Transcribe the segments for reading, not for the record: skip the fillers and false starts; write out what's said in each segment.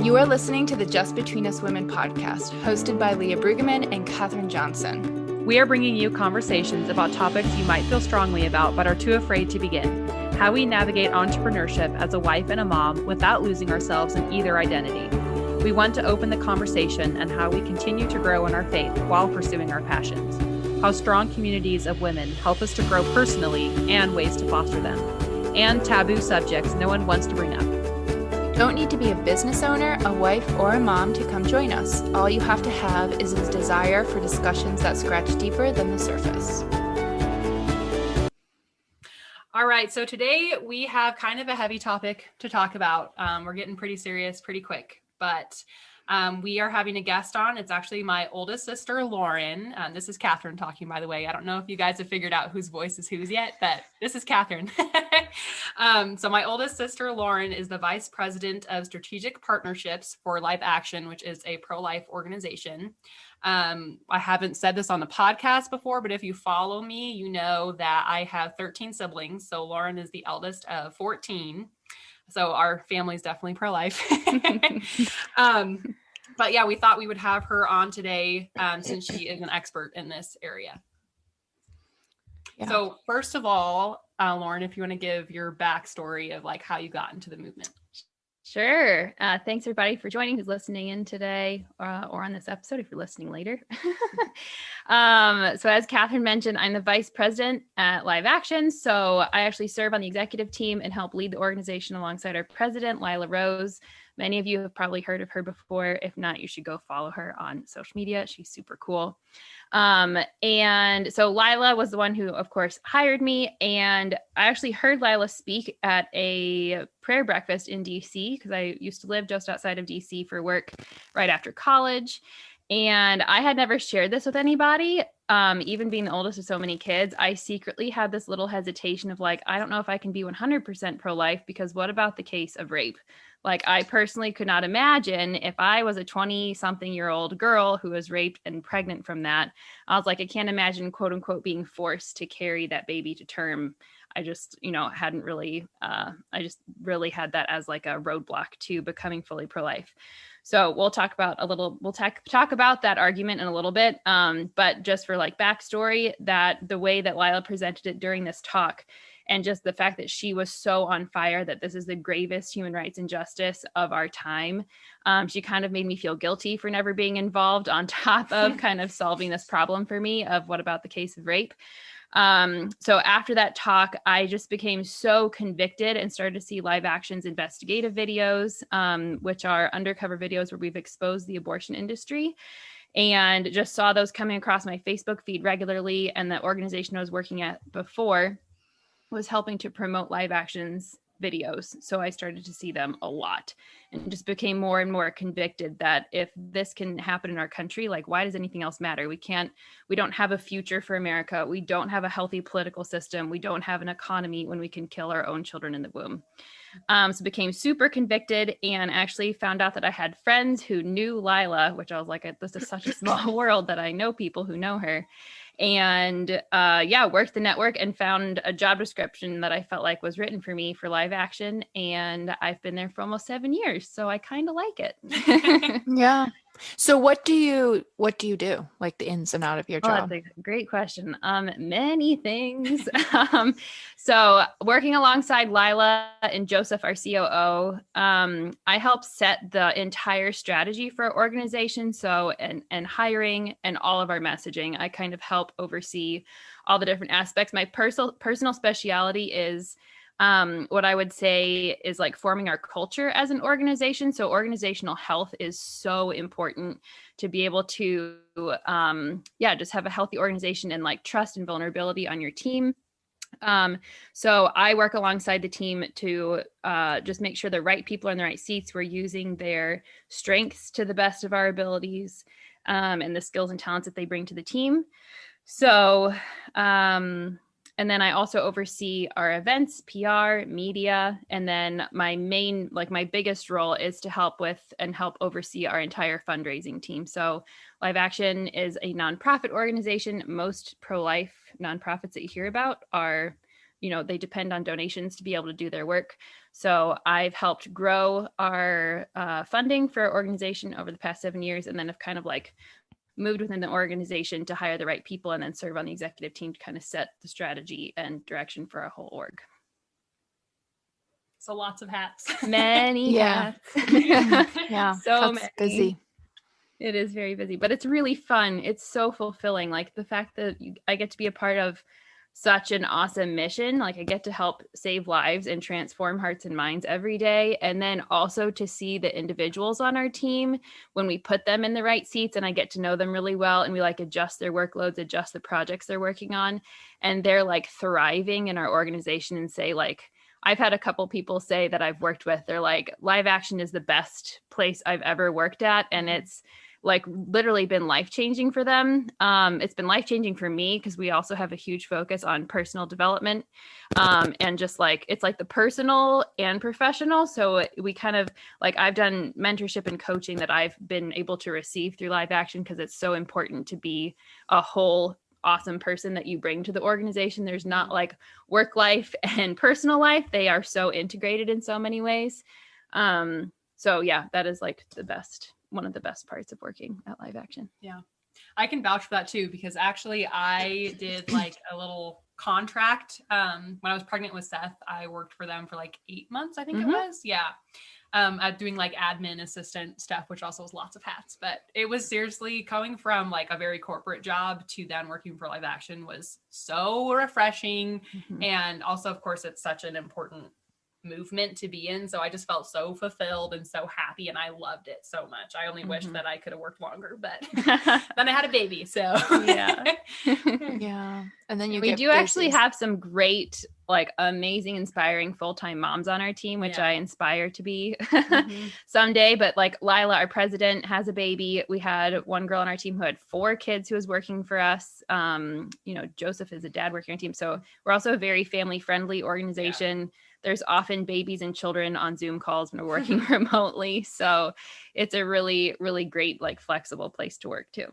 You are listening to the Just Between Us Women podcast, hosted by Leah Brueggemann and Katherine Johnson. We are bringing you conversations about topics you might feel strongly about but are too afraid to begin. How we navigate entrepreneurship as a wife and a mom without losing ourselves in either identity. We want to open the conversation on how we continue to grow in our faith while pursuing our passions. How strong communities of women help us to grow personally and ways to foster them. And taboo subjects no one wants to bring up. Don't need to be a business owner, a wife, or a mom to come join us. All you have to have is a desire for discussions that scratch deeper than the surface. All right, so today we have kind of a heavy topic to talk about. We're getting pretty serious pretty quick, but we are having a guest on. It's actually my oldest sister, Lauren. This is Katherine talking, by the way. I don't know if you guys have figured out whose voice is whose yet, but this is Katherine. So my oldest sister, Lauren, is the Vice President of Strategic Partnerships for Live Action, which is a pro-life organization. I haven't said this on the podcast before, but if you follow me, you know that I have 13 siblings. So Lauren is the eldest of 14. So our family is definitely pro-life. But yeah, we thought we would have her on today since she is an expert in this area. Yeah. So first of all, Lauren, if you want to give your backstory of like how you got into the movement. Sure. Thanks everybody for joining, who's listening in today or on this episode if you're listening later. So as Katherine mentioned, I'm the vice president at Live Action. So I actually serve on the executive team and help lead the organization alongside our president, Lila Rose. Many of you have probably heard of her before. If not, you should go follow her on social media. She's super cool. And so Lila was the one who, of course, hired me. And I actually heard Lila speak at a prayer breakfast in DC because I used to live just outside of DC for work right after college. And I had never shared this with anybody. Even being the oldest of so many kids, I secretly had this little hesitation of like, I don't know if I can be 100% pro-life because what about the case of rape? Like, I personally could not imagine if I was a 20-something-year-old girl who was raped and pregnant from that. I was like, I can't imagine, quote unquote, being forced to carry that baby to term. I just, hadn't really, I just really had that as like a roadblock to becoming fully pro-life. So we'll talk about talk about that argument in a little bit. But just for like backstory, that the way that Lila presented it during this talk, and just the fact that she was so on fire that this is the gravest human rights injustice of our time. She kind of made me feel guilty for never being involved on top of kind of solving this problem for me of what about the case of rape. So after that talk, I just became so convicted and started to see Live Action's investigative videos, which are undercover videos where we've exposed the abortion industry. And just saw those coming across my Facebook feed regularly. And the organization I was working at before was helping to promote Live Action's videos. So I started to see them a lot and just became more and more convicted that if this can happen in our country, like, why does anything else matter? We don't have a future for America. We don't have a healthy political system. We don't have an economy when we can kill our own children in the womb. So became super convicted and actually found out that I had friends who knew Lila, which I was like, this is such a small world that I know people who know her. And worked the network and found a job description that I felt like was written for me for Live Action. And I've been there for almost 7 years. So I kind of like it. Yeah. So what do you do? Like the ins and out of your job? That's a great question. Many things. So working alongside Lila and Joseph, our COO, I help set the entire strategy for our organization. So, and hiring and all of our messaging, I kind of help oversee all the different aspects. My personal speciality is what I would say is like forming our culture as an organization. So organizational health is so important to be able to, just have a healthy organization and like trust and vulnerability on your team. So I work alongside the team to just make sure the right people are in the right seats. We're using their strengths to the best of our abilities and the skills and talents that they bring to the team. So, and then I also oversee our events, PR, media, and then my biggest role is to help oversee our entire fundraising team. So Live Action is a nonprofit organization. Most pro-life nonprofits that you hear about are they depend on donations to be able to do their work. So I've helped grow our funding for our organization over the past 7 years, and then have kind of like moved within the organization to hire the right people and then serve on the executive team to kind of set the strategy and direction for our whole org. So lots of hats. Many Yeah. hats. Yeah. So that's many. busy. It is very busy, but it's really fun. It's so fulfilling. Like the fact that I get to be a part of such an awesome mission. Like I get to help save lives and transform hearts and minds every day. And then also to see the individuals on our team when we put them in the right seats and I get to know them really well, and we like adjust their workloads, adjust the projects they're working on, and they're like thriving in our organization, and say like, I've had a couple people say that I've worked with, they're like, Live Action is the best place I've ever worked at. And it's like literally been life-changing for them. It's been life-changing for me because we also have a huge focus on personal development, and just like, it's like the personal and professional. So we kind of like, I've done mentorship and coaching that I've been able to receive through Live Action because it's so important to be a whole awesome person that you bring to the organization. There's not like work life and personal life. They are so integrated in so many ways. So yeah, that is like one of the best parts of working at Live Action. Yeah, I can vouch for that too, because actually I did like a little contract. When I was pregnant with Seth, I worked for them for like 8 months, I think it was. Yeah. At doing like admin assistant stuff, which also was lots of hats, but it was seriously coming from like a very corporate job to then working for Live Action was so refreshing. And also, of course, it's such an important movement to be in. So I just felt so fulfilled and so happy, and I loved it so much. I only wish that I could have worked longer, but then I had a baby. So yeah. Yeah. And then we do actually have some great, like amazing, inspiring full-time moms on our team, which I inspire to be someday. But like Lila, our president, has a baby. We had one girl on our team who had 4 kids who was working for us. Joseph is a dad working on our team. So we're also a very family-friendly organization. Yeah. There's often babies and children on Zoom calls when we're working remotely. So it's a really, really great, like flexible place to work too.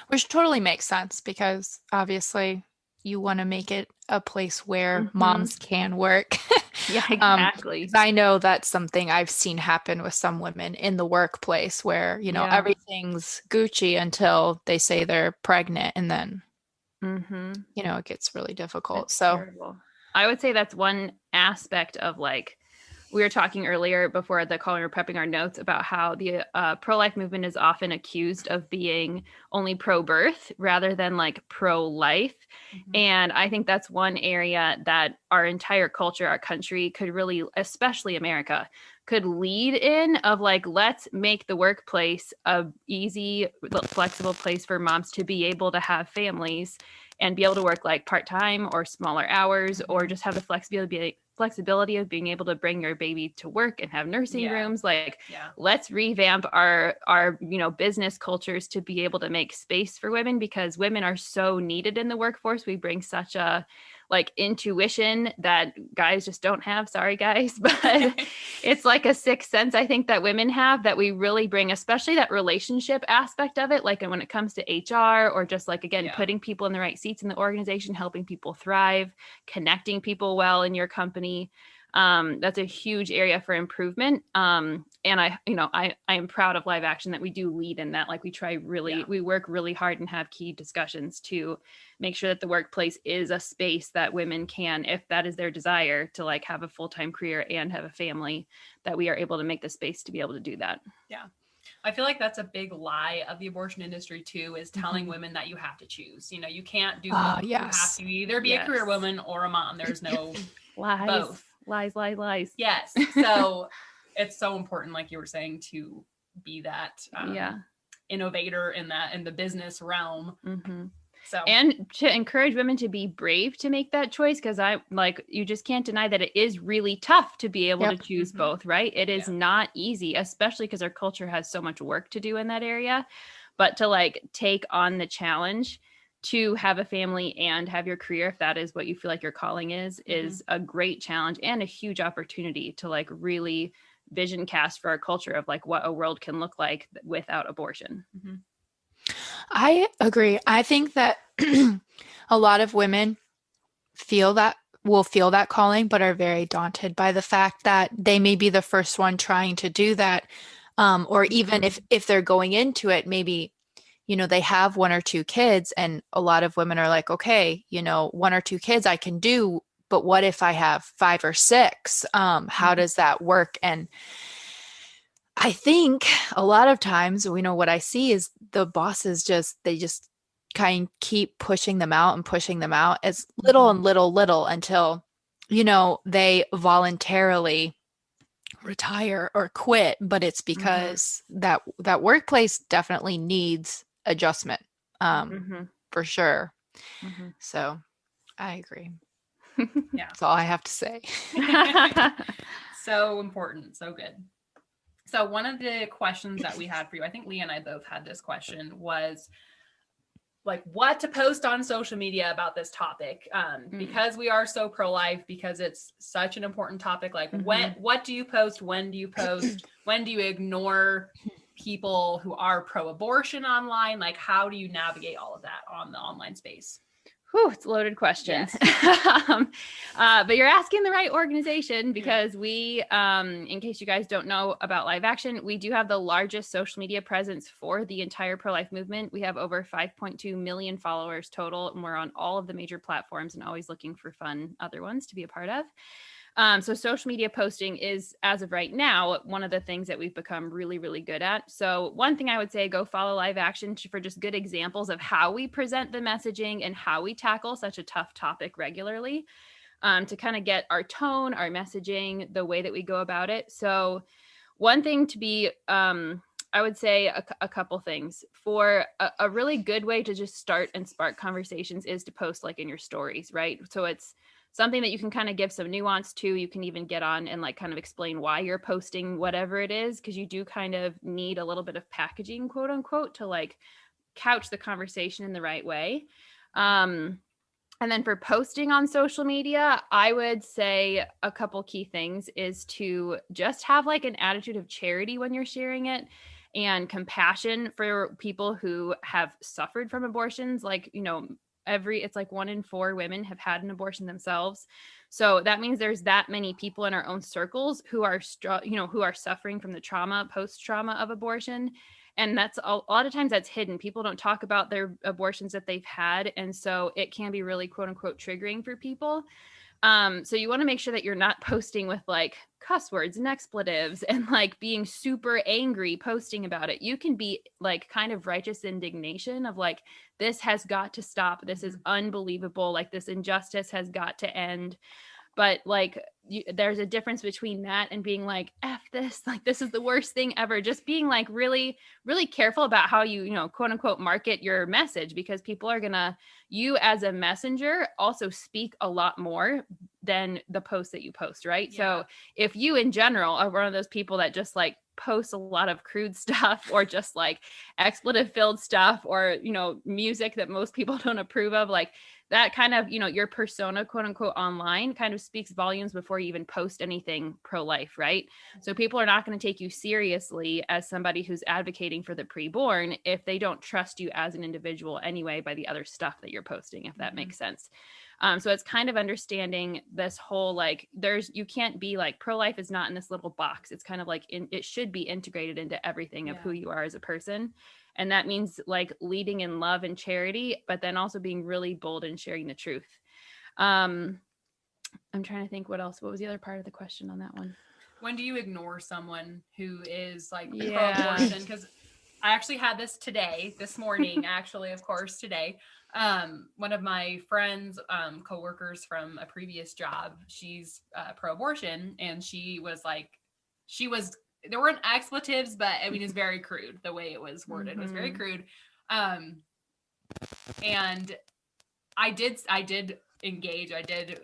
Which totally makes sense because obviously you want to make it a place where moms can work. Yeah, exactly. I know that's something I've seen happen with some women in the workplace where, everything's Gucci until they say they're pregnant, and then, it gets really difficult. It's terrible. I would say that's one aspect of like, we were talking earlier before the call, we were prepping our notes about how the pro-life movement is often accused of being only pro-birth rather than like pro-life. And I think that's one area that our entire culture, our country could really, especially America, could lead in of like, let's make the workplace a easy, flexible place for moms to be able to have families and be able to work like part-time or smaller hours, or just have the flexibility of being able to bring your baby to work and have nursing rooms. Like, let's revamp our business cultures to be able to make space for women, because women are so needed in the workforce. We bring such a like intuition that guys just don't have. Sorry, guys, but it's like a sixth sense I think that women have that we really bring, especially that relationship aspect of it. Like when it comes to HR, or just like, again, putting people in the right seats in the organization, helping people thrive, connecting people well in your company. That's a huge area for improvement. And I am proud of Live Action that we do lead in that. Like we try we work really hard and have key discussions to make sure that the workplace is a space that women can, if that is their desire, to like have a full-time career and have a family, that we are able to make the space to be able to do that. Yeah. I feel like that's a big lie of the abortion industry too, is telling women that you have to choose. You can't do both. You have to either be a career woman or a mom. There's no both. Lies. Yes. So it's so important, like you were saying, to be that innovator in the business realm. So, and to encourage women to be brave to make that choice, because you just can't deny that it is really tough to be able to choose both, right? It is not easy, especially because our culture has so much work to do in that area. But to like take on the challenge to have a family and have your career, if that is what you feel like your calling is a great challenge and a huge opportunity to like really vision cast for our culture of like what a world can look like without abortion. I agree. I think that a lot of women will feel that calling, but are very daunted by the fact that they may be the first one trying to do that. Or even if they're going into it, maybe, they have one or two kids, and a lot of women are like, okay, one or two kids I can do, but what if I have five or six? How does that work? And I think a lot of times, what I see is the bosses they just kind of keep pushing them out and pushing them out as little and little until, they voluntarily retire or quit. But it's because that workplace definitely needs adjustment, for sure. So I agree. Yeah. That's all I have to say. So important. So good. So one of the questions that we had for you, I think Leah and I both had this question, was like what to post on social media about this topic. Because we are so pro-life, because it's such an important topic. Like what do you post? When do you post? When do you ignore people who are pro-abortion online? Like, how do you navigate all of that on the online space? Whew, it's a loaded question. Yes. But you're asking the right organization, because we, in case you guys don't know about Live Action, we do have the largest social media presence for the entire pro-life movement. We have over 5.2 million followers total, and we're on all of the major platforms and always looking for fun other ones to be a part of. So social media posting is, as of right now, one of the things that we've become really, really good at. So one thing I would say, go follow Live Action for just good examples of how we present the messaging and how we tackle such a tough topic regularly, to kind of get our tone, our messaging, the way that we go about it. So one thing to be, I would say a couple things. For a really good way to just start and spark conversations is to post like in your stories, right? So it's something that you can kind of give some nuance to. You can even get on and like kind of explain why you're posting whatever it is, because you do kind of need a little bit of packaging, quote unquote, to like couch the conversation in the right way. And then for posting on social media, I would say a couple key things is to just have like an attitude of charity when you're sharing it, and compassion for people who have suffered from abortions. Like, it's like 1 in 4 women have had an abortion themselves. So that means there's that many people in our own circles who are, who are suffering from the trauma, post-trauma of abortion. And that's a lot of times that's hidden. People don't talk about their abortions that they've had. And so it can be really, quote unquote, triggering for people. So you want to make sure that you're not posting with like cuss words and expletives and like being super angry posting about it. You can be like kind of righteous indignation of like, this has got to stop. This is unbelievable. Like, this injustice has got to end. But like, there's a difference between that and being like, F this, like, this is the worst thing ever. Just being like really, really careful about how you, quote unquote, market your message, because people are gonna, you as a messenger also speak a lot more than the post that you post, right? Yeah. So if you in general are one of those people that just like post a lot of crude stuff, or just like expletive filled stuff, or, music that most people don't approve of, like that kind of, your persona, quote unquote, online kind of speaks volumes before you even post anything pro-life, right? So people are not going to take you seriously as somebody who's advocating for the preborn if they don't trust you as an individual anyway by the other stuff that you're posting, if that makes sense. So it's kind of understanding this whole, like, you can't be like, pro-life is not in this little box. It's kind of like, it should be integrated into everything of who you are as a person. And that means like leading in love and charity, but then also being really bold and sharing the truth. I'm trying to think what else. What was the other part of the question on that one? When do you ignore someone who is like pro-abortion? Because I actually had this morning, actually, of course, today. One of my friends, coworkers from a previous job, she's pro-abortion, and she was there weren't expletives, but I mean, it's very crude. The way it was worded was very crude. And I did engage. I did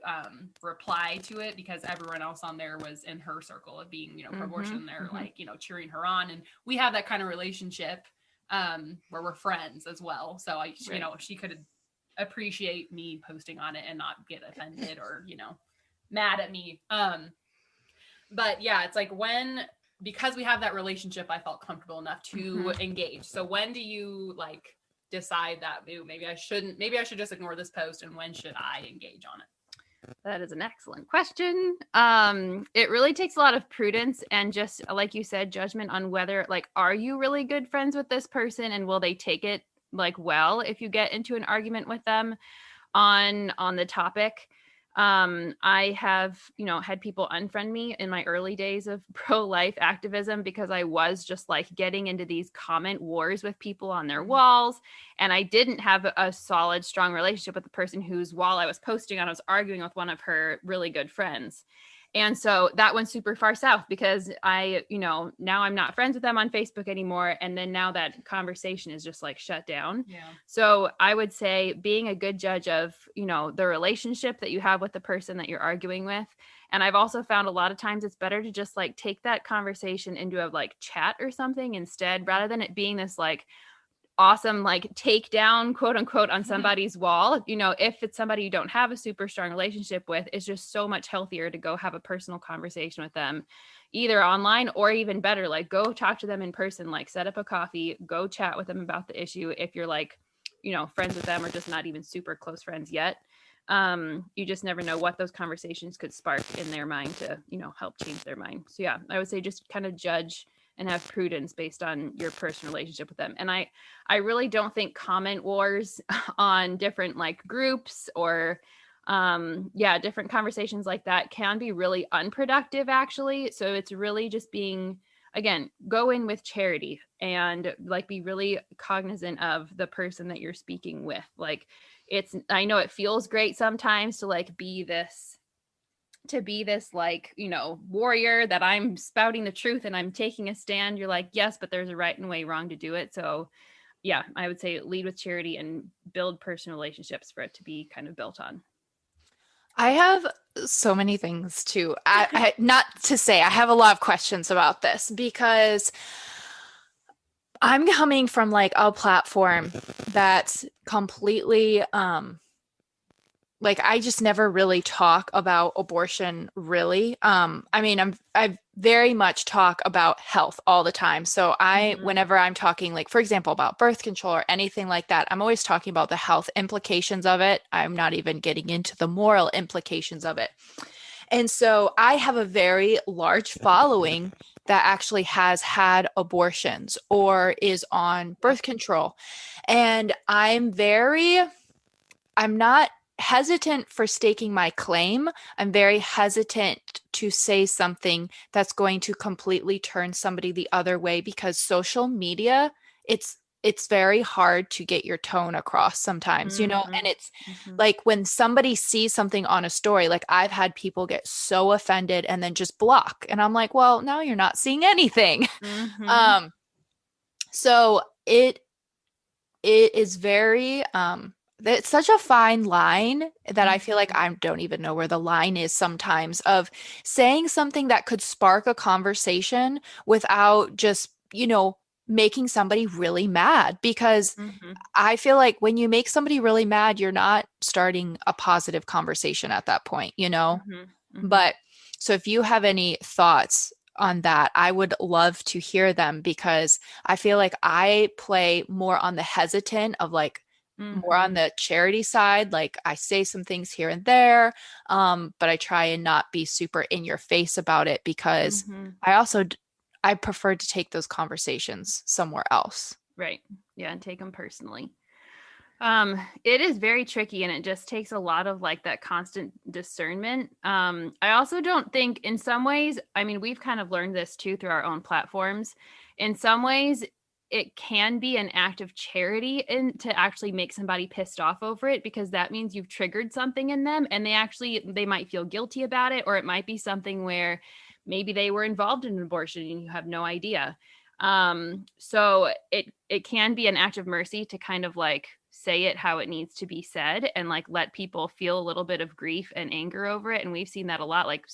reply to it, because everyone else on there was in her circle of being, pro-abortion. They're like, cheering her on. And we have that kind of relationship where we're friends as well. So she could appreciate me posting on it and not get offended or, mad at me. But yeah, it's like because we have that relationship, I felt comfortable enough to engage. So when do you like decide that maybe I should just ignore this post, and when should I engage on it? That is an excellent question. It really takes a lot of prudence and just like you said, judgment on whether like, are you really good friends with this person and will they take it like well if you get into an argument with them on the topic. I have, had people unfriend me in my early days of pro-life activism because I was just like getting into these comment wars with people on their walls. And I didn't have a solid, strong relationship with the person whose wall I was posting on. I was arguing with one of her really good friends. And so that went super far south because now I'm not friends with them on Facebook anymore. And then now that conversation is just like shut down. Yeah. So I would say being a good judge of, the relationship that you have with the person that you're arguing with. And I've also found a lot of times it's better to just like take that conversation into a like chat or something instead, rather than it being this like awesome like takedown quote unquote on somebody's wall. If it's somebody you don't have a super strong relationship with, it's just so much healthier to go have a personal conversation with them, either online or even better, like go talk to them in person, like set up a coffee, go chat with them about the issue if you're like friends with them or just not even super close friends yet. You just never know what those conversations could spark in their mind to help change their mind. So yeah, I would say just kind of judge and have prudence based on your personal relationship with them. And I really don't think comment wars on different like groups or different conversations like that can be really unproductive actually. So it's really just being, again, go in with charity and like be really cognizant of the person that you're speaking with. Like I know it feels great sometimes to like be this like, warrior that I'm spouting the truth and I'm taking a stand. You're like, yes, but there's a right and way wrong to do it. So yeah, I would say lead with charity and build personal relationships for it to be kind of built on. I have so many things to not to say I have a lot of questions about this because I'm coming from like a platform that's completely like I just never really talk about abortion really. I very much talk about health all the time. So whenever I'm talking like, for example, about birth control or anything like that, I'm always talking about the health implications of it. I'm not even getting into the moral implications of it. And so I have a very large following that actually has had abortions or is on birth control. And I'm not hesitant for staking my claim. I'm very hesitant to say something that's going to completely turn somebody the other way because social media, it's very hard to get your tone across sometimes, and it's like when somebody sees something on a story, like I've had people get so offended and then just block. And I'm like, well, now you're not seeing anything. So it is very, it's such a fine line that I feel like I don't even know where the line is sometimes of saying something that could spark a conversation without just, making somebody really mad. Because I feel like when you make somebody really mad, you're not starting a positive conversation at that point, But so if you have any thoughts on that, I would love to hear them because I feel like I play more on the hesitant of like, more on the charity side. Like I say some things here and there, but I try and not be super in your face about it because I prefer to take those conversations somewhere else. Right. Yeah. And take them personally. It is very tricky and it just takes a lot of like that constant discernment. I also don't think in some ways, we've kind of learned this too through our own platforms. In some ways, it can be an act of charity and to actually make somebody pissed off over it, because that means you've triggered something in them and they might feel guilty about it. Or it might be something where maybe they were involved in an abortion and you have no idea. So it can be an act of mercy to kind of like say it how it needs to be said and like let people feel a little bit of grief and anger over it. And we've seen that a lot. Like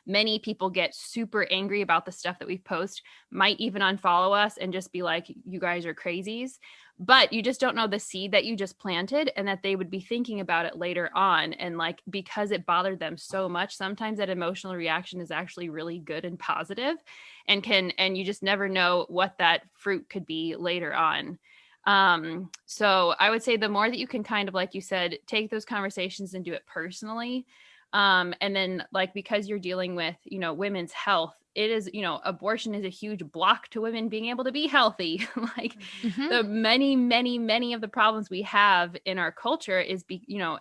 many people get super angry about the stuff that we post, might even unfollow us and just be like, you guys are crazies. But you just don't know the seed that you just planted and that they would be thinking about it later on. And like, because it bothered them so much, sometimes that emotional reaction is actually really good and positive and you just never know what that fruit could be later on. So I would say the more that you can kind of, like you said, take those conversations and do it personally, And then like, because you're dealing with, women's health, it is, abortion is a huge block to women being able to be healthy. Like the many of the problems we have in our culture is,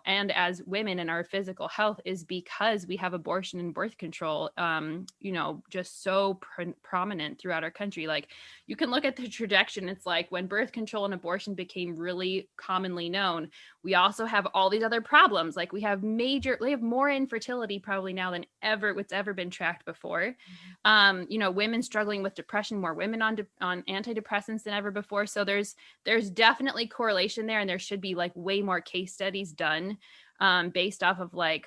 and as women in our physical health is because we have abortion and birth control, just so prominent throughout our country. Like you can look at the trajectory. It's like when birth control and abortion became really commonly known, we also have all these other problems. Like we have more infertility probably now than it's ever been tracked before. Women struggling with depression, more women on antidepressants than ever before. So there's definitely correlation there. And there should be like way more case studies done based off of like,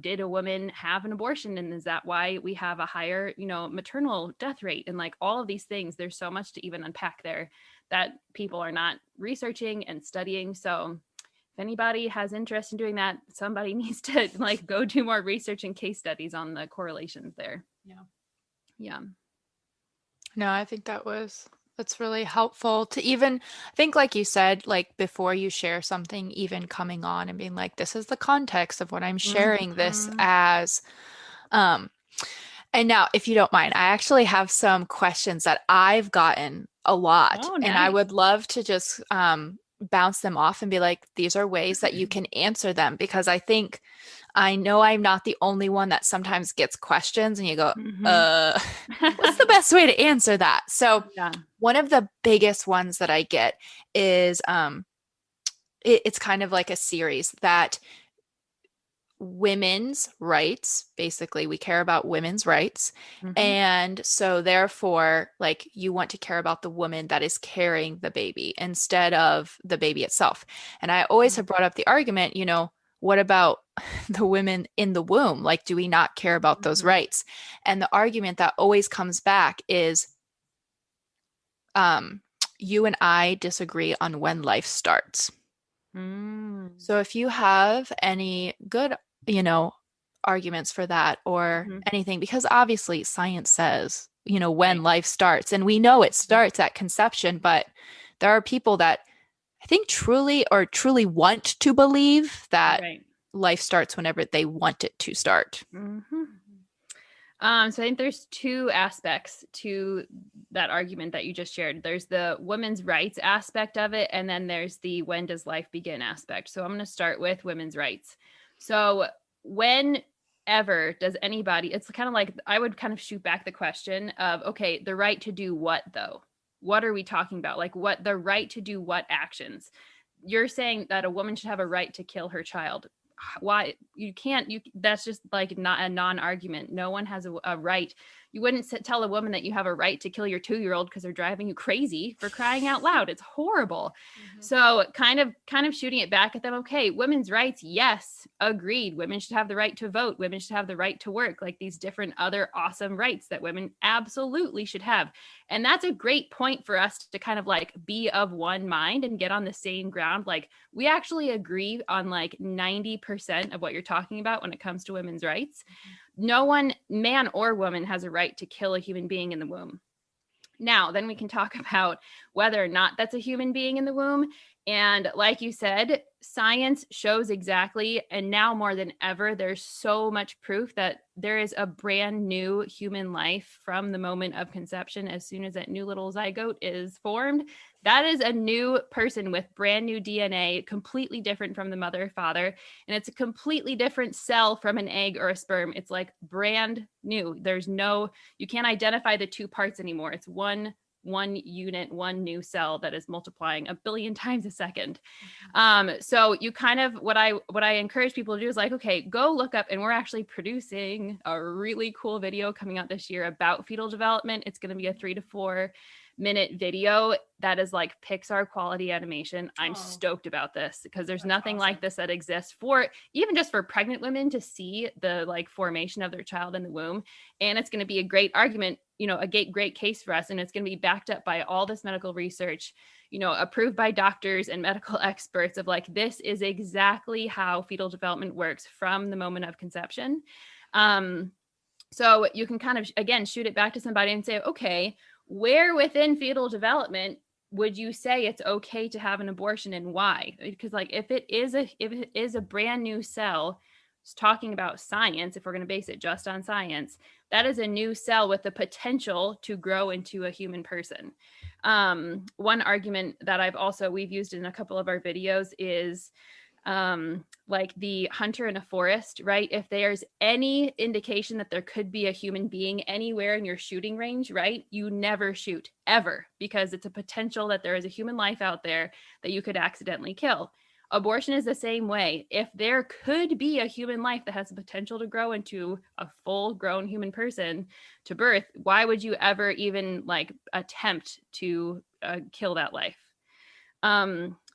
did a woman have an abortion? And is that why we have a higher, maternal death rate? And like all of these things, there's so much to even unpack there that people are not researching and studying. So if anybody has interest in doing that, somebody needs to like go do more research and case studies on the correlations there. Yeah. No, I think that's really helpful to even think, like you said, like before you share something, even coming on and being like, this is the context of what I'm sharing this as. And now, if you don't mind, I actually have some questions that I've gotten a lot, Oh, nice. and I would love to just bounce them off and be like, these are ways that you can answer them, because I know I'm not the only one that sometimes gets questions and you go, what's the best way to answer that? So one of the biggest ones that I get is it's kind of like a series that women's rights, basically we care about women's rights. And so therefore, like you want to care about the woman that is carrying the baby instead of the baby itself. And I always have brought up the argument, what about the women in the womb? Like, do we not care about those rights? And the argument that always comes back is you and I disagree on when life starts. So if you have any good, arguments for that or anything, because obviously science says, when life starts, and we know it starts at conception, but there are people that I think truly want to believe that life starts whenever they want it to start. So I think there's two aspects to that argument that you just shared. There's the women's rights aspect of it, and then there's the when does life begin aspect. So I'm going to start with women's rights. So whenever does anybody, it's kind of like, I would kind of shoot back the question of, okay, the right to do what though? What are we talking about? Like what the right to do what actions? You're saying that a woman should have a right to kill her child. Why you can't, that's just like not a non-argument. No one has a right. You wouldn't tell a woman that you have a right to kill your 2-year-old because they're driving you crazy, for crying out loud. It's horrible. So kind of shooting it back at them. Okay, women's rights. Yes. Agreed. Women should have the right to vote. Women should have the right to work, like these different other awesome rights that women absolutely should have. And that's a great point for us to kind of like be of one mind and get on the same ground. Like we actually agree on like 90% of what you're talking about when it comes to women's rights. No one, man or woman, has a right to kill a human being in the womb. Now, then we can talk about whether or not that's a human being in the womb. And like you said, science shows exactly, and now more than ever, there's so much proof that there is a brand new human life from the moment of conception. As soon as that new little zygote is formed, that is a new person with brand new DNA, completely different from the mother or father. And it's a completely different cell from an egg or a sperm. It's like brand new. You can't identify the two parts anymore. It's one unit, one new cell that is multiplying 1 billion times a second. So you kind of, what I encourage people to do is like, okay, go look up, and we're actually producing a really cool video coming out this year about fetal development. It's going to be a 3 to 4 minute video that is like Pixar quality animation. I'm stoked about this because there's nothing awesome like this that exists for even just for pregnant women to see the like formation of their child in the womb. And it's going to be a great argument, a great case for us. And it's going to be backed up by all this medical research, approved by doctors and medical experts of like, this is exactly how fetal development works from the moment of conception. So you can kind of, again, shoot it back to somebody and say, okay, where within fetal development would you say it's okay to have an abortion, and why? Because like if it is a brand new cell talking about science, if we're going to base it just on science, that is a new cell with the potential to grow into a human person. One argument that we've used in a couple of our videos is like the hunter in a forest, right? If there's any indication that there could be a human being anywhere in your shooting range, right, you never shoot ever, because it's a potential that there is a human life out there that you could accidentally kill. Abortion is the same way. If there could be a human life that has the potential to grow into a full grown human person to birth, why would you ever even like attempt to kill that life?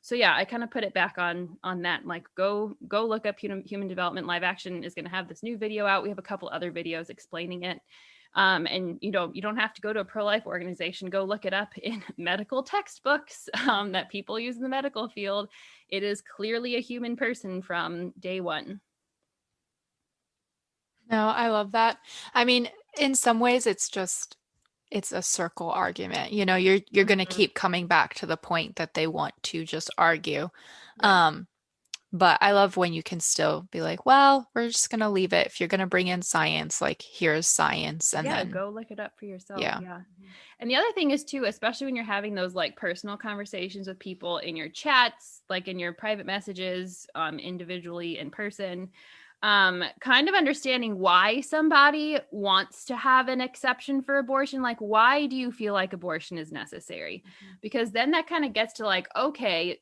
So yeah, I kind of put it back on that. Like, go look up Human Development. Live Action is going to have this new video out. We have a couple other videos explaining it. And you don't have to go to a pro-life organization. Go look it up in medical textbooks that people use in the medical field. It is clearly a human person from day one. No, I love that. I mean, in some ways, it's a circle argument. You know, you're going to keep coming back to the point that they want to just argue. Right. But I love when you can still be like, well, we're just going to leave it. If you're going to bring in science, like, here's science. And then go look it up for yourself. Yeah. And the other thing is too, especially when you're having those like personal conversations with people in your chats, like in your private messages, individually, in person, kind of understanding why somebody wants to have an exception for abortion. Like, why do you feel like abortion is necessary? Because then that kind of gets to like, okay,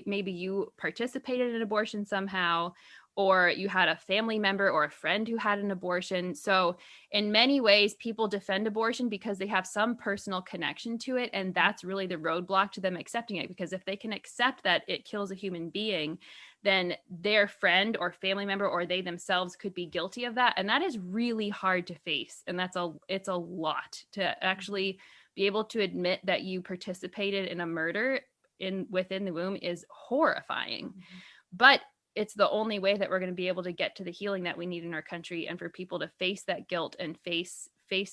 maybe you participated in abortion somehow, or you had a family member or a friend who had an abortion. So in many ways, people defend abortion because they have some personal connection to it. And that's really the roadblock to them accepting it. Because if they can accept that it kills a human being, then their friend or family member or they themselves could be guilty of that. And that is really hard to face. And it's a lot to actually be able to admit that you participated in a murder within the womb is horrifying. But it's the only way that we're going to be able to get to the healing that we need in our country, and for people to face that guilt and face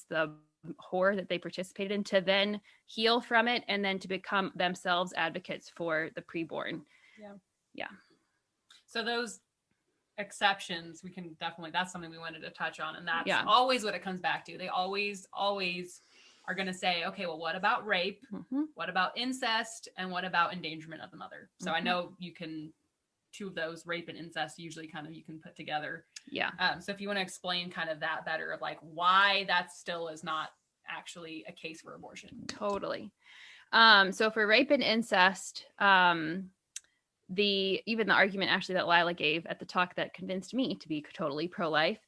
the horror that they participated in, to then heal from it, and then to become themselves advocates for the preborn. Yeah. So those exceptions, we can definitely, that's something we wanted to touch on. And that's always what it comes back to. They always are going to say, okay, well, what about rape? What about incest? And what about endangerment of the mother? So I know you can, two of those, rape and incest, usually kind of you can put together. So if you want to explain kind of that better, of like why that still is not actually a case for abortion. Totally. So for rape and incest, even the argument actually that Lila gave at the talk that convinced me to be totally pro-life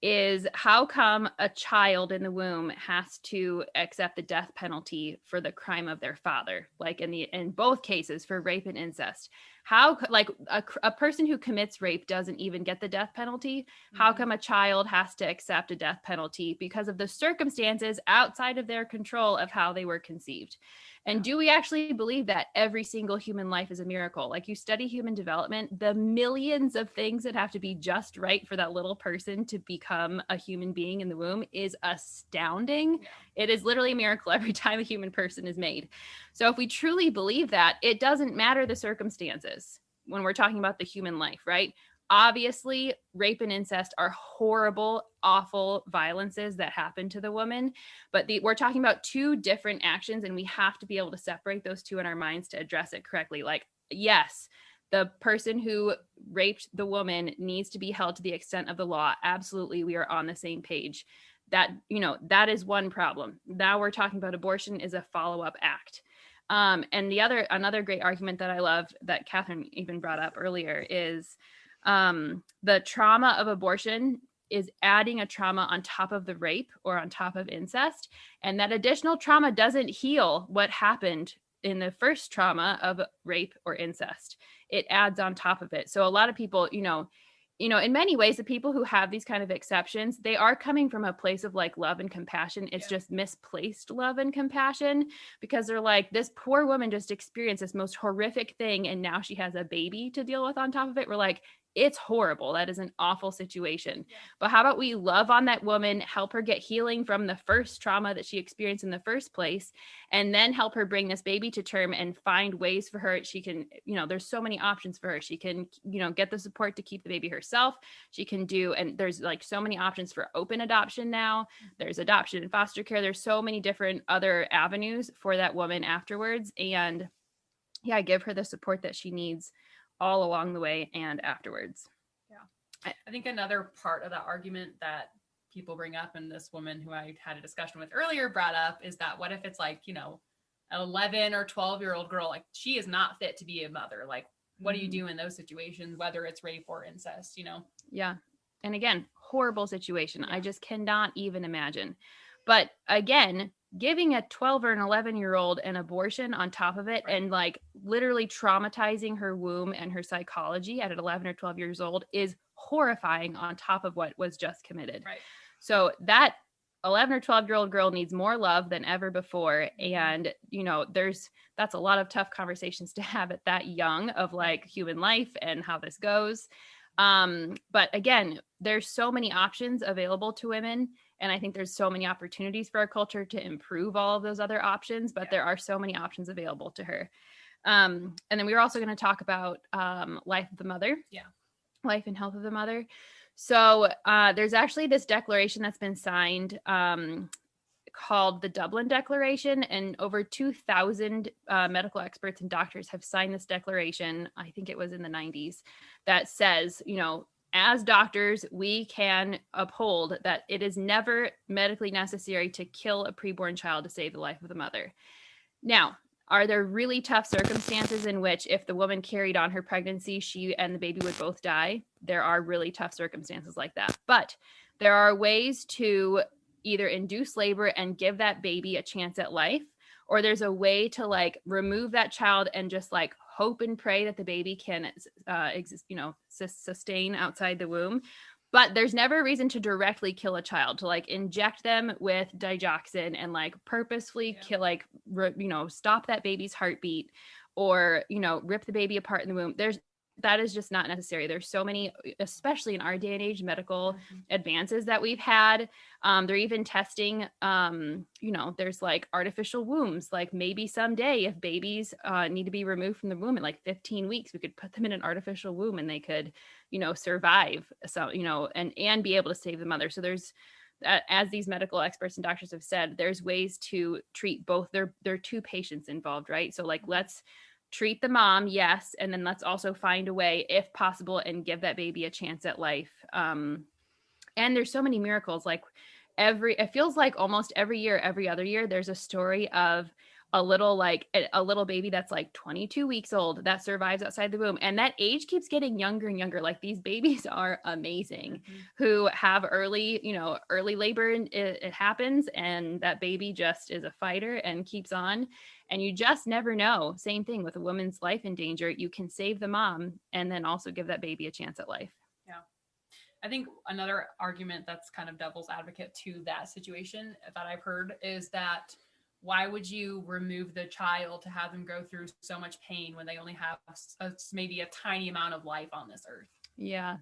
is, how come a child in the womb has to accept the death penalty for the crime of their father? Like in both cases for rape and incest, how, like, a person who commits rape doesn't even get the death penalty. How come a child has to accept a death penalty because of the circumstances outside of their control of how they were conceived? And do we actually believe that every single human life is a miracle? Like, you study human development, the millions of things that have to be just right for that little person to become a human being in the womb is astounding. It is literally a miracle every time a human person is made. So if we truly believe that, it doesn't matter the circumstances when we're talking about the human life, right? Obviously, rape and incest are horrible, awful violences that happen to the woman, but we're talking about two different actions, and we have to be able to separate those two in our minds to address it correctly. Like, yes, the person who raped the woman needs to be held to the extent of the law. Absolutely, we are on the same page. That is one problem. Now we're talking about abortion is a follow-up act. And another great argument that I love that Catherine even brought up earlier is the trauma of abortion is adding a trauma on top of the rape or on top of incest. And that additional trauma doesn't heal what happened in the first trauma of rape or incest. It adds on top of it. So a lot of people, in many ways, the people who have these kind of exceptions, they are coming from a place of like love and compassion. It's just misplaced love and compassion, because they're like, this poor woman just experienced this most horrific thing, and now she has a baby to deal with on top of it. We're like, it's horrible. That is an awful situation. Yeah. But how about we love on that woman, help her get healing from the first trauma that she experienced in the first place, and then help her bring this baby to term and find ways for her. She can, there's so many options for her. She can, get the support to keep the baby herself. She can do, and there's like so many options for open adoption now. There's adoption and foster care. There's so many different other avenues for that woman afterwards. And yeah, give her the support that she needs all along the way and afterwards. Yeah. I think another part of that argument that people bring up, and this woman who I had a discussion with earlier brought up, is that what if it's like, an 11 or 12-year-old girl, like she is not fit to be a mother. Like, what do you do in those situations, whether it's rape or incest, Yeah. And again, horrible situation. Yeah. I just cannot even imagine. But again, giving a 12 or an 11-year-old an abortion on top of it, right, and like literally traumatizing her womb and her psychology at 11 or 12 years old is horrifying on top of what was just committed. Right. So that 11 or 12-year-old girl needs more love than ever before. And, that's a lot of tough conversations to have at that young of like human life and how this goes. But again, there's so many options available to women. And I think there's so many opportunities for our culture to improve all of those other options, but there are so many options available to her. And then we were also going to talk about life of the mother. Yeah. Life and health of the mother. So there's actually this declaration that's been signed called the Dublin Declaration, and over 2,000 medical experts and doctors have signed this declaration. I think it was in the 90s, that says, as doctors, we can uphold that it is never medically necessary to kill a preborn child to save the life of the mother. Now, are there really tough circumstances in which if the woman carried on her pregnancy, she and the baby would both die? There are really tough circumstances like that. But there are ways to either induce labor and give that baby a chance at life, or there's a way to like remove that child and just like hope and pray that the baby can sustain outside the womb. But there's never a reason to directly kill a child, to like inject them with digoxin and like purposefully kill, like, stop that baby's heartbeat, or, rip the baby apart in the womb. That is just not necessary. There's so many, especially in our day and age, medical advances that we've had. They're even testing, there's like artificial wombs. Like maybe someday if babies need to be removed from the womb in like 15 weeks, we could put them in an artificial womb and they could, survive. So, and be able to save the mother. So there's, as these medical experts and doctors have said, there's ways to treat both. There are two patients involved, right? So like, let's treat the mom, yes, and then let's also find a way, if possible, and give that baby a chance at life. And there's so many miracles. Like it feels like almost every year, every other year, there's a story of a little baby that's like 22 weeks old that survives outside the womb, and that age keeps getting younger and younger. Like these babies are amazing, who have early labor, and it happens, and that baby just is a fighter and keeps on. And you just never know. Same thing with a woman's life in danger. You can save the mom and then also give that baby a chance at life. Yeah. I think another argument that's kind of devil's advocate to that situation that I've heard is that why would you remove the child to have them go through so much pain when they only have maybe a tiny amount of life on this earth? Yeah.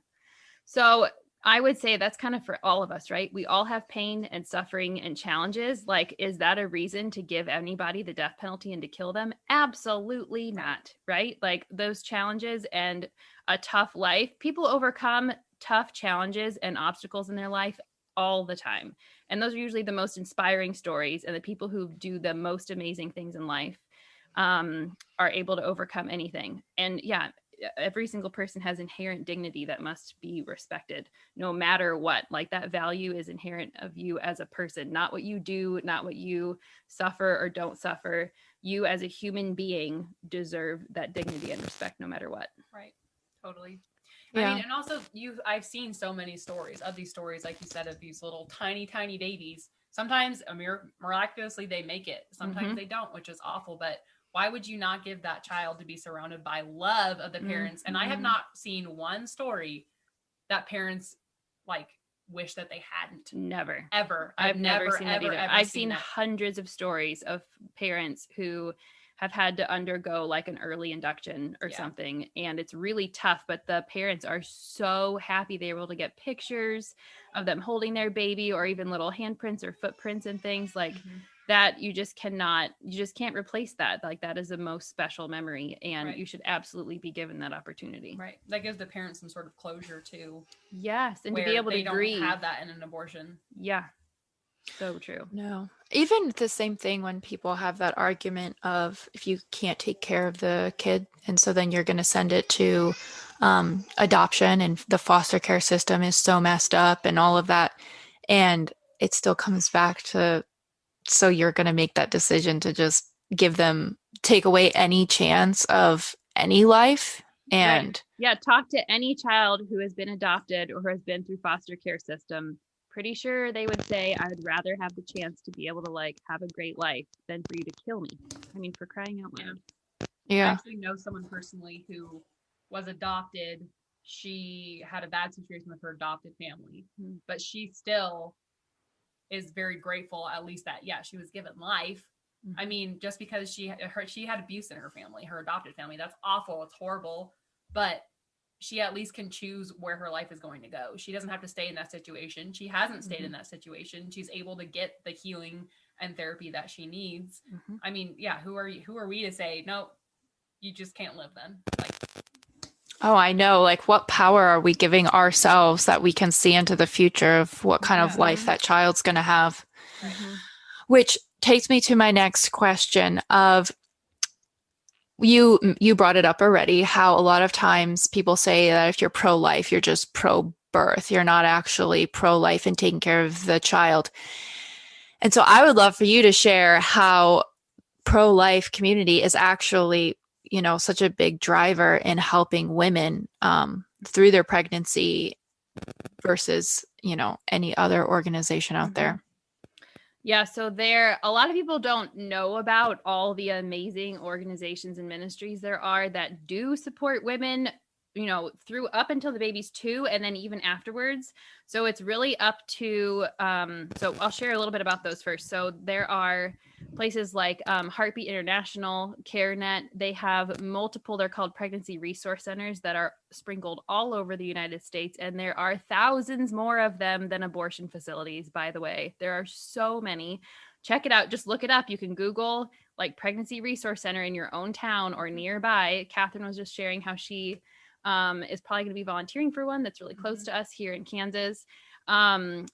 So I would say that's kind of for all of us, right? We all have pain and suffering and challenges. Like, is that a reason to give anybody the death penalty and to kill them? Absolutely not, right? Like those challenges and a tough life, people overcome tough challenges and obstacles in their life all the time. And those are usually the most inspiring stories, and the people who do the most amazing things in life are able to overcome anything. And yeah, every single person has inherent dignity that must be respected no matter what. Like that value is inherent of you as a person, not what you do, not what you suffer or don't suffer. You as a human being deserve that dignity and respect no matter what. Right. Totally. Yeah. I mean, and also I've seen so many stories, like you said, of these little tiny babies. Sometimes miraculously they make it. Sometimes they don't, which is awful. But why would you not give that child to be surrounded by love of the parents? And I have not seen one story that parents like wish that they hadn't. Never. Ever. I've never seen that either. I've seen hundreds of stories of parents who have had to undergo like an early induction or something. And it's really tough, but the parents are so happy they were able to get pictures of them holding their baby, or even little handprints or footprints and things like that. You just can't replace that. Like, that is the most special memory, and you should absolutely be given that opportunity. Right. That gives the parents some sort of closure too. Yes. And to be able to grieve. Don't have that in an abortion. Yeah. So true. No. Even the same thing when people have that argument of, if you can't take care of the kid, and so then you're going to send it to adoption, and the foster care system is so messed up and all of that. And it still comes back to, so you're going to make that decision to just take away any chance of any life. And talk to any child who has been adopted or has been through foster care system. Pretty sure they would say, I would rather have the chance to be able to like have a great life than for you to kill me. I mean, for crying out loud. I actually know someone personally who was adopted. She had a bad situation with her adopted family, but she still is very grateful, at least that, she was given life. I mean, just because she had abuse in her family, her adopted family, that's awful. It's horrible, but she at least can choose where her life is going to go. She doesn't have to stay in that situation. She hasn't stayed in that situation. She's able to get the healing and therapy that she needs. I mean, who are we to say, no, you just can't live then? Like, oh, I know. Like, what power are we giving ourselves that we can see into the future of what kind of life that child's going to have? Which takes me to my next question of, you brought it up already, how a lot of times people say that if you're pro-life, you're just pro-birth. You're not actually pro-life and taking care of the child. And so I would love for you to share how pro-life community is actually, such a big driver in helping women through their pregnancy versus, any other organization out there. Yeah, so a lot of people don't know about all the amazing organizations and ministries there are that do support women, through up until the baby's 2, and then even afterwards. So it's really up to, so I'll share a little bit about those first. So there are places like Heartbeat International, CareNet. They have multiple, they're called pregnancy resource centers that are sprinkled all over the United States. And there are thousands more of them than abortion facilities, by the way. There are so many. Check it out. Just look it up. You can Google like pregnancy resource center in your own town or nearby. Catherine was just sharing how she is probably going to be volunteering for one that's really close to us here in Kansas.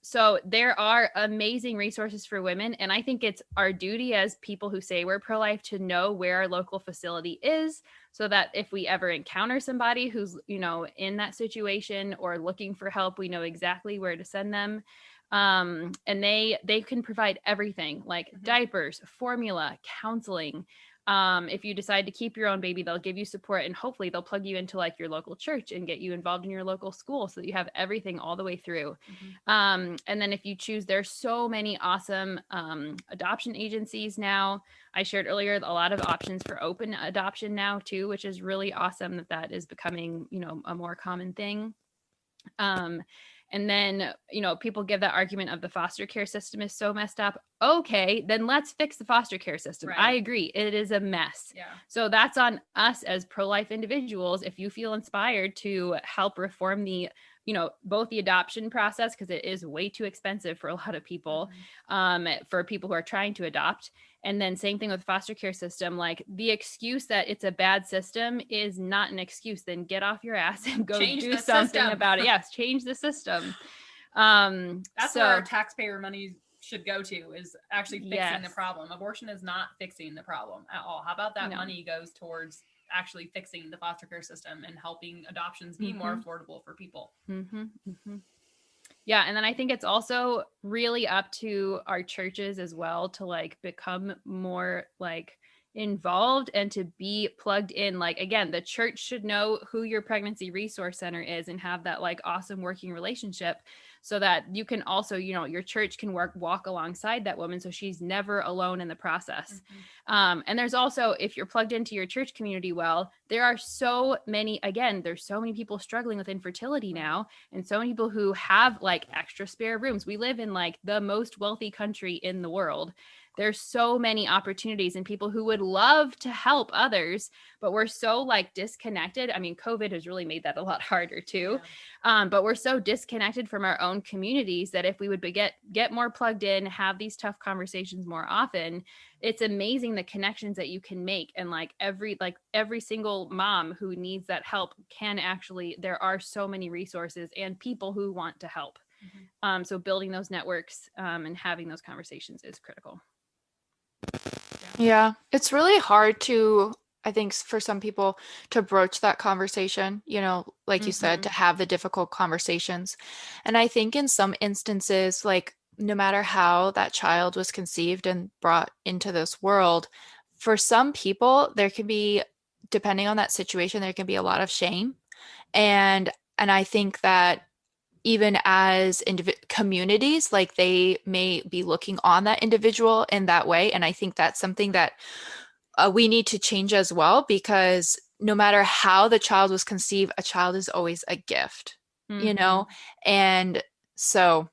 So there are amazing resources for women. And I think it's our duty as people who say we're pro-life to know where our local facility is, so that if we ever encounter somebody who's, in that situation or looking for help, we know exactly where to send them. And they can provide everything like diapers, formula, counseling. If you decide to keep your own baby, they'll give you support, and hopefully they'll plug you into like your local church and get you involved in your local school so that you have everything all the way through. And then if you choose, there's so many awesome adoption agencies now. I shared earlier a lot of options for open adoption now too, which is really awesome that is becoming, a more common thing. And then, people give that argument of the foster care system is so messed up. Okay, then let's fix the foster care system. Right. I agree. It is a mess. Yeah. So that's on us as pro-life individuals. If you feel inspired to help reform the, both the adoption process, because it is way too expensive for a lot of people, for people who are trying to adopt. And then same thing with foster care system, like the excuse that it's a bad system is not an excuse. Then get off your ass and go do something about it. Yes. Change the system. That's where our taxpayer money should go to, is actually fixing the problem. Abortion is not fixing the problem at all. How about that money goes towards actually fixing the foster care system and helping adoptions be more affordable for people? Yeah. And then I think it's also really up to our churches as well to like become more like involved and to be plugged in. Like, again, the church should know who your pregnancy resource center is and have that like awesome working relationship, so that you can also, your church can walk alongside that woman so she's never alone in the process. And there's also, if you're plugged into your church community well, there are so many, there's so many people struggling with infertility now, and so many people who have like extra spare rooms. We live in like the most wealthy country in the world. there's so many opportunities and people who would love to help others, but we're so like disconnected. I mean, COVID has really made that a lot harder too. Yeah. But we're so disconnected from our own communities that if we would get more plugged in, have these tough conversations more often, it's amazing the connections that you can make. And like every single mom who needs that help can actually, there are so many resources and people who want to help. Mm-hmm. So building those networks and having those conversations is critical. Yeah, it's really hard to, I think, for some people to broach that conversation, you know, like you said, to have the difficult conversations. And I think in some instances, like no matter how that child was conceived and brought into this world, for some people, there can be, depending on that situation, there can be a lot of shame. And I think that even as communities, like they may be looking on that individual in that way. And I think that's something that we need to change as well, because no matter how the child was conceived, a child is always a gift, you know? And so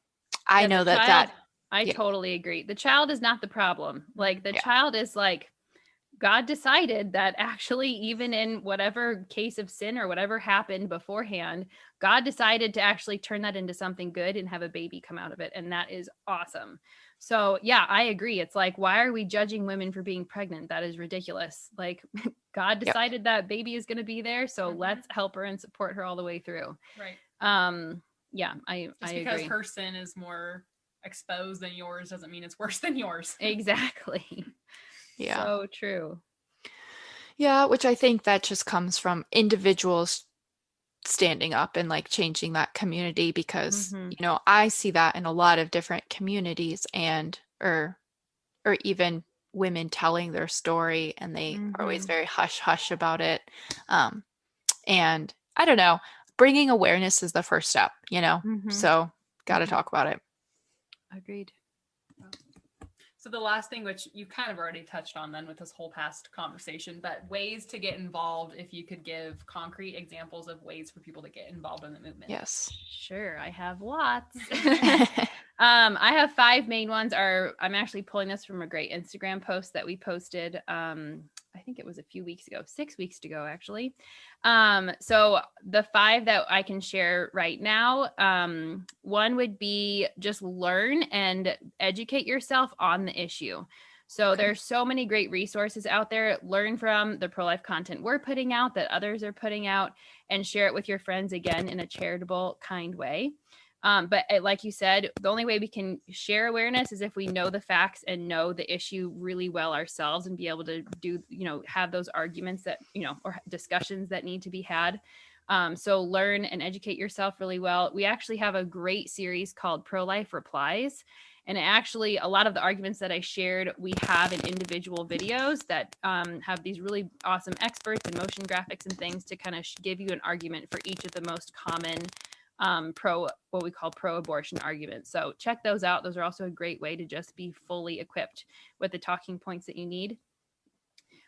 I know that I totally agree. The child is not the problem. Like the child is like, God decided that actually, even in whatever case of sin or whatever happened beforehand, God decided to actually turn that into something good and have a baby come out of it. And that is awesome. So yeah, I agree. It's like, why are we judging women for being pregnant? That is ridiculous. Like God decided that baby is going to be there. So let's help her and support her all the way through. Right. Yeah, I agree. Because her sin is more exposed than yours doesn't mean it's worse than yours. Exactly. Yeah. So true. Yeah, which I think that just comes from individuals standing up and like changing that community, because you know, I see that in a lot of different communities, and or even women telling their story, and they are always very hush hush about it. And I don't know, bringing awareness is the first step, you know. So got to talk about it. Agreed. So the last thing, which you kind of already touched on then with this whole past conversation, but ways to get involved, if you could give concrete examples of ways for people to get involved in the movement. Yes. Sure. I have lots. I have 5 main ones. I'm actually pulling this from a great Instagram post that we posted. I think it was a few weeks ago, 6 weeks ago, actually. So the 5 that I can share right now, one would be just learn and educate yourself on the issue. So there's so many great resources out there. Learn from the pro-life content we're putting out, that others are putting out, and share it with your friends, again, in a charitable, kind way. But like you said, the only way we can share awareness is if we know the facts and know the issue really well ourselves, and be able to do, have those arguments that, or discussions that need to be had. So learn and educate yourself really well. We actually have a great series called Pro-Life Replies. And actually, a lot of the arguments that I shared, we have in individual videos that have these really awesome experts and motion graphics and things to kind of give you an argument for each of the most common what we call pro-abortion arguments. So check those out. Those are also a great way to just be fully equipped with the talking points that you need.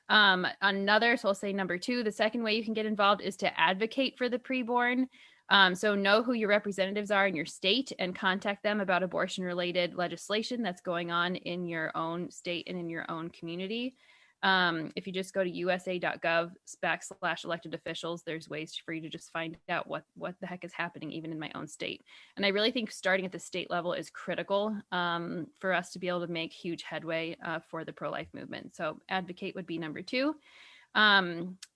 So I'll say number 2, the second way you can get involved is to advocate for the preborn. So know who your representatives are in your state and contact them about abortion-related legislation that's going on in your own state and in your own community. If you just go to usa.gov/elected officials, there's ways for you to just find out what the heck is happening even in my own state. And I really think starting at the state level is critical for us to be able to make huge headway for the pro-life movement. So advocate would be number 2.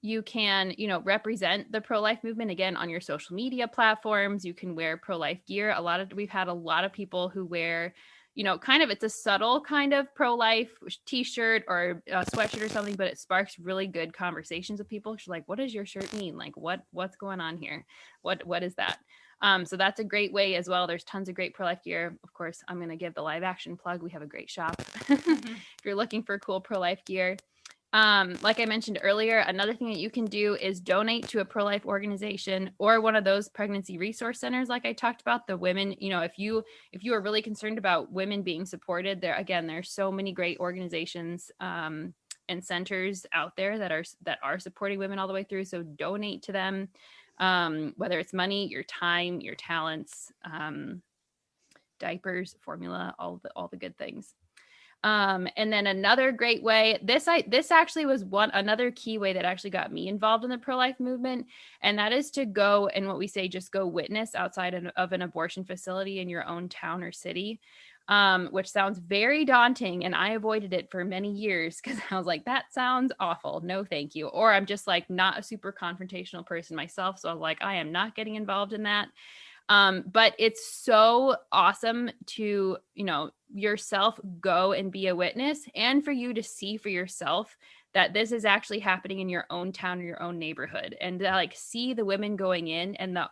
You can, represent the pro-life movement again on your social media platforms. You can wear pro-life gear. We've had a lot of people who wear, it's a subtle kind of pro-life t-shirt or a sweatshirt or something, but it sparks really good conversations with people. She's like, what does your shirt mean? Like, what's going on here? What is that? So that's a great way as well. There's tons of great pro-life gear. Of course, I'm going to give the Live Action plug. We have a great shop if you're looking for cool pro-life gear. Like I mentioned earlier, another thing that you can do is donate to a pro-life organization or one of those pregnancy resource centers. Like I talked about, the women, if you are really concerned about women being supported, there's so many great organizations, and centers out there that are supporting women all the way through. So donate to them, whether it's money, your time, your talents, diapers, formula, all the good things. And then another great way, this actually was another key way that actually got me involved in the pro-life movement. And that is to go and what we say, just go witness outside of an abortion facility in your own town or city, which sounds very daunting. And I avoided it for many years because I was like, that sounds awful. No, thank you. Or I'm just like not a super confrontational person myself. So I'm like, I am not getting involved in that. But it's so awesome to, yourself go and be a witness, and for you to see for yourself that this is actually happening in your own town or your own neighborhood, and to see the women going in and the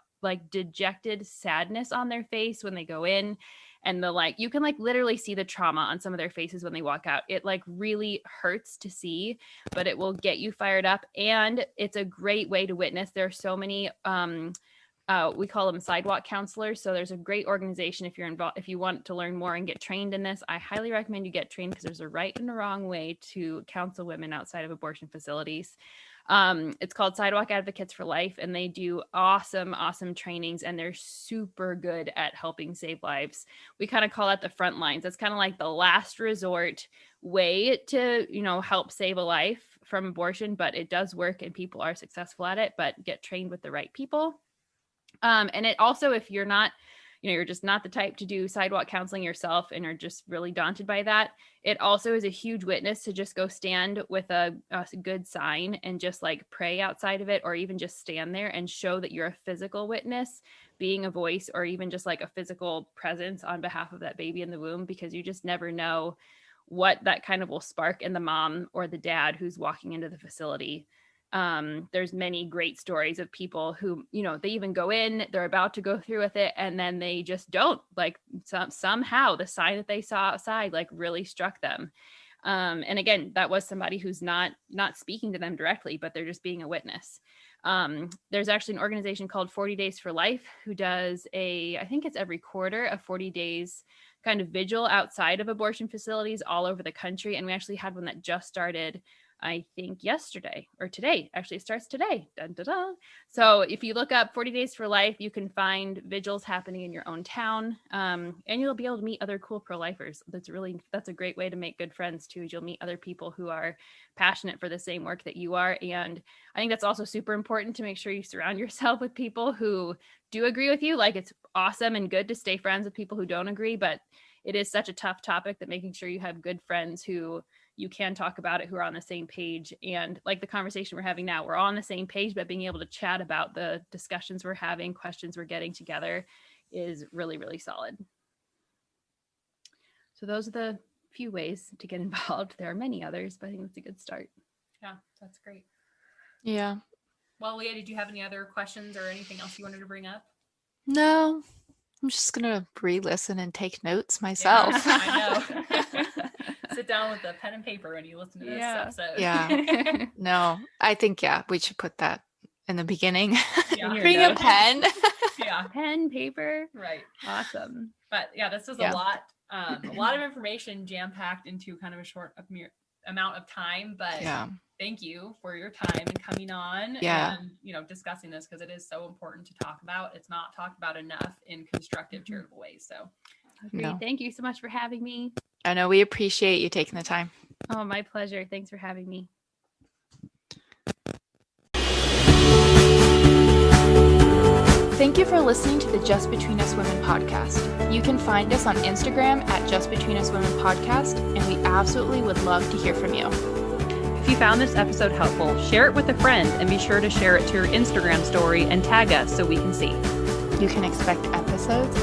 dejected sadness on their face when they go in, and you can literally see the trauma on some of their faces when they walk out. It really hurts to see, but it will get you fired up, and it's a great way to witness. There are so many we call them sidewalk counselors. So there's a great organization. If you're involved, if you want to learn more and get trained in this, I highly recommend you get trained, because there's a right and a wrong way to counsel women outside of abortion facilities. It's called Sidewalk Advocates for Life, and they do awesome trainings, and they're super good at helping save lives. We kind of call that the front lines. That's kind of like the last resort way to, help save a life from abortion, but it does work and people are successful at it, but get trained with the right people. And it also, if you're not, you're just not the type to do sidewalk counseling yourself and are just really daunted by that, it also is a huge witness to just go stand with a good sign and just pray outside of it, or even just stand there and show that you're a physical witness, being a voice, or even just a physical presence on behalf of that baby in the womb, because you just never know what that kind of will spark in the mom or the dad who's walking into the facility. There's many great stories of people who, they even go in, they're about to go through with it, and then they just don't, somehow the sign that they saw outside, really struck them. And again, that was somebody who's not speaking to them directly, but they're just being a witness. There's actually an organization called 40 Days for Life who does I think it's every quarter, a 40 days kind of vigil outside of abortion facilities all over the country. And we actually had one that just started, I think yesterday or today. Actually, it starts today. Dun, dun, dun. So if you look up 40 Days for Life, you can find vigils happening in your own town, and you'll be able to meet other cool pro-lifers. That's a great way to make good friends too. You'll meet other people who are passionate for the same work that you are. And I think that's also super important to make sure you surround yourself with people who do agree with you. It's awesome and good to stay friends with people who don't agree, but it is such a tough topic that making sure you have good friends who you can talk about it, who are on the same page. And the conversation we're having now, we're all on the same page, but being able to chat about the discussions we're having, questions we're getting together is really, really solid. So those are the few ways to get involved. There are many others, but I think that's a good start. Yeah, that's great. Yeah. Well, Leah, did you have any other questions or anything else you wanted to bring up? No, I'm just going to re-listen and take notes myself. Yeah, I know. Sit down with a pen and paper when you listen to this episode. Yeah. No, I think, we should put that in the beginning. Yeah. Bring a pen. Yeah. Pen, paper. Right. Awesome. But yeah, this was a lot of information jam-packed into kind of a short amount of time, but thank you for your time and coming on and, discussing this, because it is so important to talk about. It's not talked about enough in constructive, charitable ways. So agreed. Thank you so much for having me. I know we appreciate you taking the time. Oh, my pleasure. Thanks for having me. Thank you for listening to the Just Between Us Women podcast. You can find us on Instagram at Just Between Us Women podcast, and we absolutely would love to hear from you. If you found this episode helpful, share it with a friend and be sure to share it to your Instagram story and tag us so we can see. You can expect episodes